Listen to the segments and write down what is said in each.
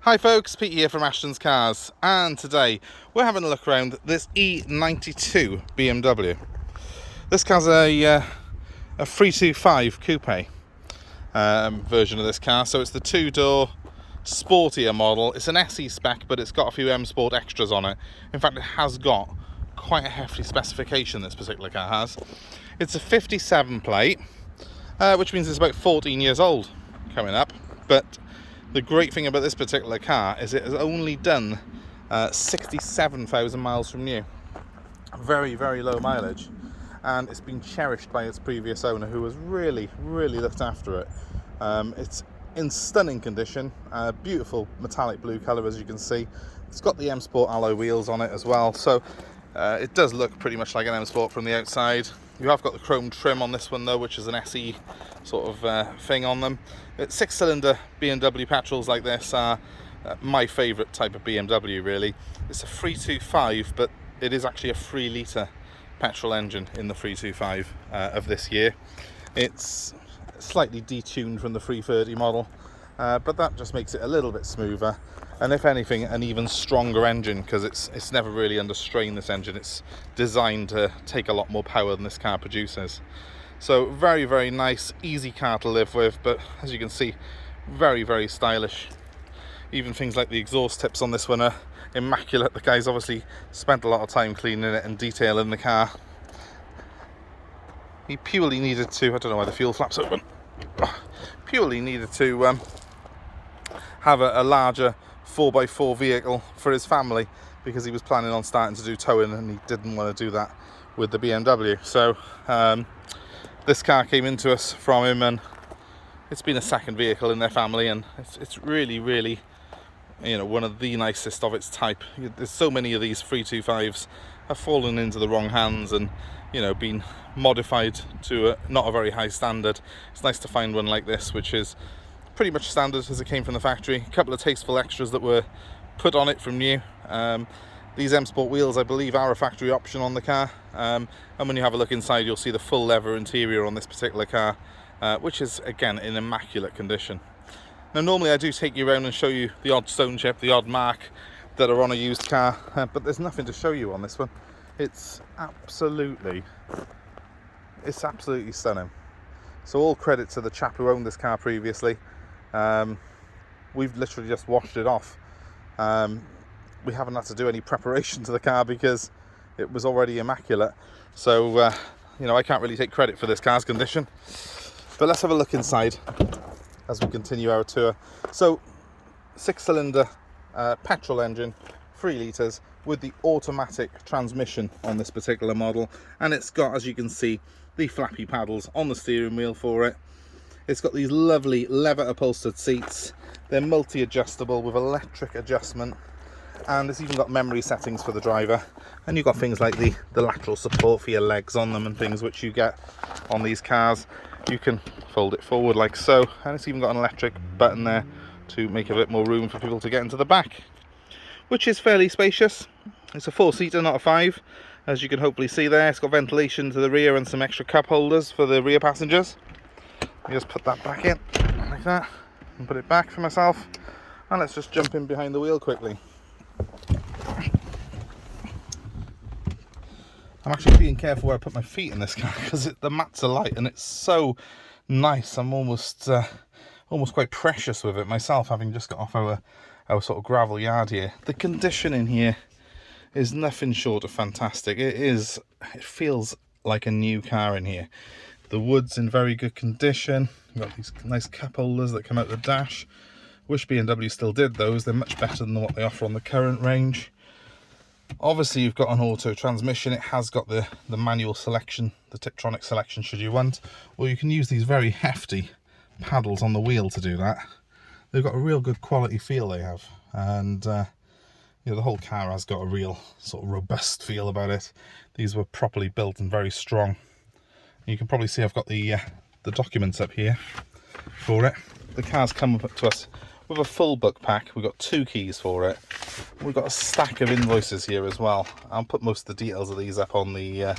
Hi folks, Pete here from Ashton's Cars, and today we're having a look around this E92 BMW. This car's a 325 coupe version of this car, so it's the two-door sportier model. It's an SE spec, but it's got a few M Sport extras on it. In fact, it has got quite a hefty specification, this particular car has. It's a 57 plate, which means it's about 14 years old coming up, but the great thing about this particular car is it has only done 67,000 miles from new. Very, very low mileage, and it's been cherished by its previous owner, who has really looked after it. It's in stunning condition, beautiful metallic blue colour, as you can see. It's got the M Sport alloy wheels on it as well, so it does look pretty much like an M Sport from the outside. You have got the chrome trim on this one though, which is an SE sort of thing on them. Six-cylinder BMW petrols like this are my favourite type of BMW, really. It's a 325, but it is actually a 3-litre petrol engine in the 325 of this year. It's slightly detuned from the 330 model, but that just makes it a little bit smoother, and if anything, an even stronger engine, because it's never really under strain, this engine. It's designed to take a lot more power than this car produces. So very nice, easy car to live with, but as you can see, very stylish. Even things like the exhaust tips on this one are immaculate. The guy's obviously spent a lot of time cleaning it and detailing the car. He purely needed to, I don't know why the fuel flap's open, purely needed to have a larger 4x4 vehicle for his family, because he was planning on starting to do towing and he didn't want to do that with the BMW. So this car came into us from him, and it's been a second vehicle in their family, and it's really, you know, one of the nicest of its type. There's so many of these 325s have fallen into the wrong hands and, you know, been modified to not a very high standard. It's nice to find one like this, which is pretty much standard as it came from the factory. A couple of tasteful extras that were put on it from new. These M Sport wheels, I believe, are a factory option on the car, and when you have a look inside, you'll see the full leather interior on this particular car, which is again in immaculate condition. Now, normally I do take you around and show you the odd stone chip, the odd mark that are on a used car, but there's nothing to show you on this one. It's absolutely stunning. So all credit to the chap who owned this car previously. We've literally just washed it off. We haven't had to do any preparation to the car because it was already immaculate. So you know, I can't really take credit for this car's condition. But let's have a look inside as we continue our tour. So 6-cylinder petrol engine, 3 litres, with the automatic transmission on this particular model, and it's got, as you can see, the flappy paddles on the steering wheel for it. It's got these lovely leather upholstered seats. They're multi-adjustable with electric adjustment, and it's even got memory settings for the driver. And you've got things like the lateral support for your legs on them and things, which you get on these cars. You can fold it forward like so, and it's even got an electric button there to make a bit more room for people to get into the back, which is fairly spacious. It's a 4-seater, not a 5, as you can hopefully see there. It's got ventilation to the rear and some extra cup holders for the rear passengers. I just put that back in like that and put it back for myself, and let's just jump in behind the wheel quickly. I'm actually being careful where I put my feet in this car, because the mats are light and it's so nice. I'm almost quite precious with it myself, having just got off our sort of gravel yard here. The condition in here is nothing short of fantastic. It feels like a new car in here. The wood's in very good condition. You've got these nice cup holders that come out the dash. Wish BMW still did those. They're much better than what they offer on the current range. Obviously, you've got an auto transmission. It has got the manual selection, the Tiptronic selection should you want, or you can use these very hefty paddles on the wheel to do that. They've got a real good quality feel, they have, and you know, the whole car has got a real sort of robust feel about it. These were properly built and very strong. You can probably see I've got the documents up here for it. The car's come up to us with a full book pack. We've got 2 keys for it. We've got a stack of invoices here as well. I'll put most of the details of these up on the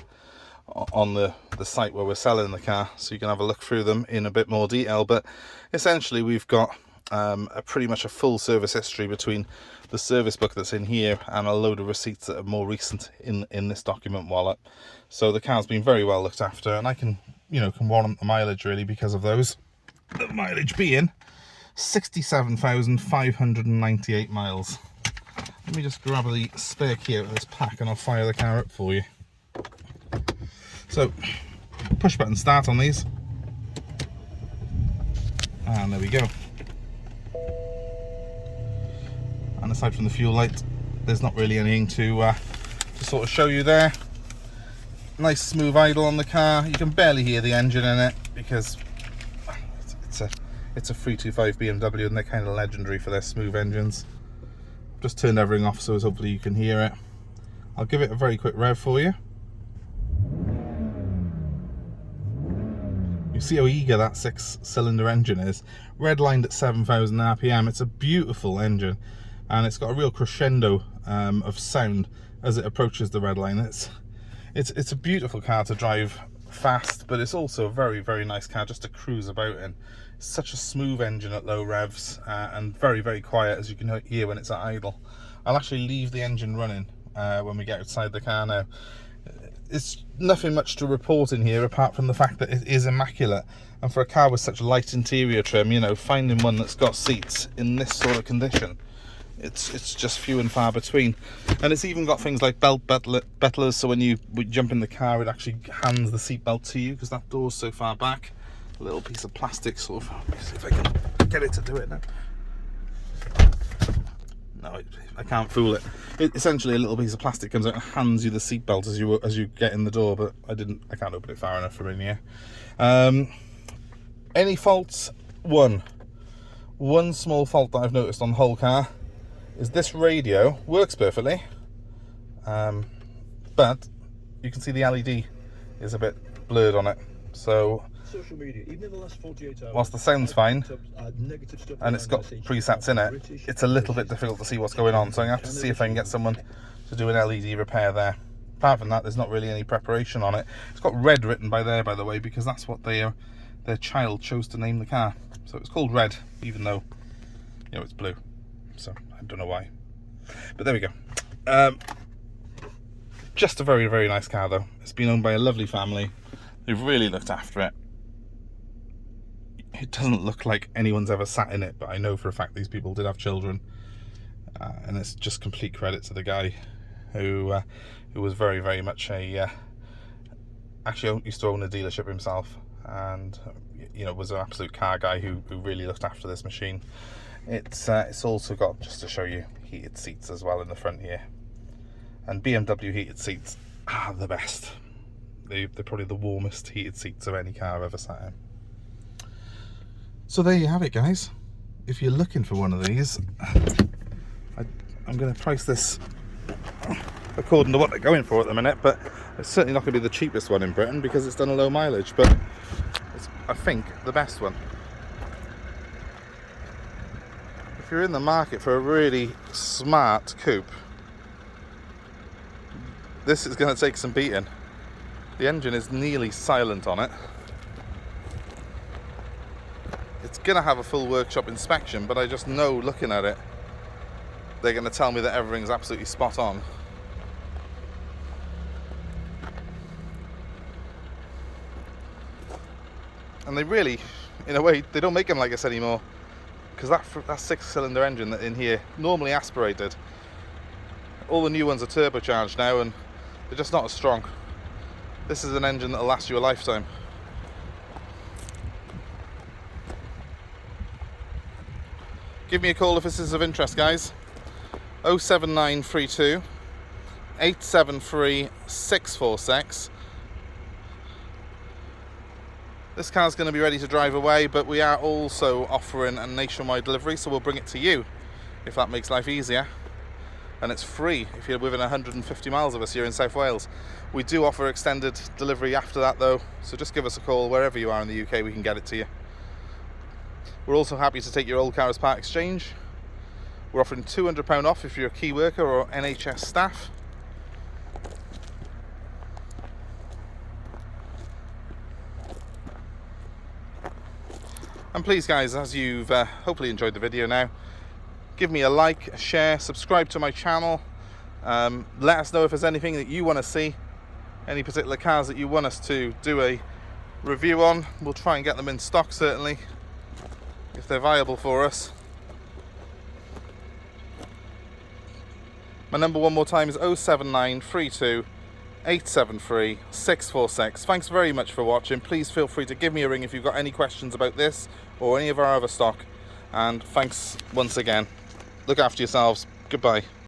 site where we're selling the car, so you can have a look through them in a bit more detail. But essentially, we've got pretty much a full service history between the service book that's in here and a load of receipts that are more recent in this document wallet. So the car's been very well looked after, and I can warrant the mileage really because of those. The mileage being 67,598 miles. Let me just grab the spare key out of this pack and I'll fire the car up for you. So, push button start on these. And there we go. And aside from the fuel light, there's not really anything to sort of show you there. Nice smooth idle on the car. You can barely hear the engine in it because it's a 325 BMW and they're kind of legendary for their smooth engines. Just turned everything off so as hopefully you can hear it. I'll give it a very quick rev for you. You see how eager that 6-cylinder engine is. Redlined at 7,000 RPM. It's a beautiful engine, and it's got a real crescendo of sound as it approaches the red line. It's a beautiful car to drive fast, but it's also a very, very nice car just to cruise about in. It's such a smooth engine at low revs, and very, very quiet, as you can hear when it's at idle. I'll actually leave the engine running when we get outside the car now. It's nothing much to report in here apart from the fact that it is immaculate, and for a car with such light interior trim, finding one that's got seats in this sort of condition, it's just few and far between. And it's even got things like belt bucklers, so when you jump in the car it actually hands the seat belt to you because that door's so far back. A little piece of plastic sort of, let me see if I can get it to do it now. No, I can't fool it. Essentially, a little piece of plastic comes out and hands you the seatbelt as you get in the door, but I can't open it far enough from in here. Any faults? One small fault that I've noticed on the whole car is this radio works perfectly, but you can see the LED is a bit blurred on it. So social media, even in the last 48 hours, whilst the sound's fine and it's got presets in it, it's a little bit difficult to see what's going on, so I'm going to have to see if I can get someone to do an LED repair there. Apart from that, there's not really any preparation on it. It's got Red written by the way, because that's what their child chose to name the car. So it's called Red, even though it's blue. So I don't know why, but there we go. Just a very, very nice car though. It's been owned by a lovely family. They've really looked after it. It doesn't look like anyone's ever sat in it, but I know for a fact these people did have children, and it's just complete credit to the guy who was very, very much actually used to own a dealership himself, and was an absolute car guy who really looked after this machine. It's also got, just to show you, heated seats as well in the front here, and BMW heated seats are the best. They're probably the warmest heated seats of any car I've ever sat in. So there you have it, guys. If you're looking for one of these, I'm going to price this according to what they're going for at the minute, but it's certainly not going to be the cheapest one in Britain because it's done a low mileage, but it's, I think, the best one. If you're in the market for a really smart coupe, this is going to take some beating. The engine is nearly silent on it. It's going to have a full workshop inspection, but I just know, looking at it, they're going to tell me that everything's absolutely spot on. And they really, in a way, they don't make them like this anymore, because that 6-cylinder engine in here, normally aspirated, all the new ones are turbocharged now and they're just not as strong. This is an engine that'll last you a lifetime. Give me a call if this is of interest, guys. 07932 873 646. This car's going to be ready to drive away, but we are also offering a nationwide delivery, so we'll bring it to you if that makes life easier. And it's free if you're within 150 miles of us here in South Wales. We do offer extended delivery after that though, so just give us a call wherever you are in the UK, we can get it to you. We're also happy to take your old car as part exchange. We're offering £200 off if you're a key worker or NHS staff. And please guys, as you've hopefully enjoyed the video now, give me a like, a share, subscribe to my channel. Let us know if there's anything that you want to see, any particular cars that you want us to do a review on. We'll try and get them in stock, certainly, if they're viable for us. My number one more time is 07932 873 646. Thanks very much for watching. Please feel free to give me a ring if you've got any questions about this or any of our other stock. And thanks once again. Look after yourselves. Goodbye.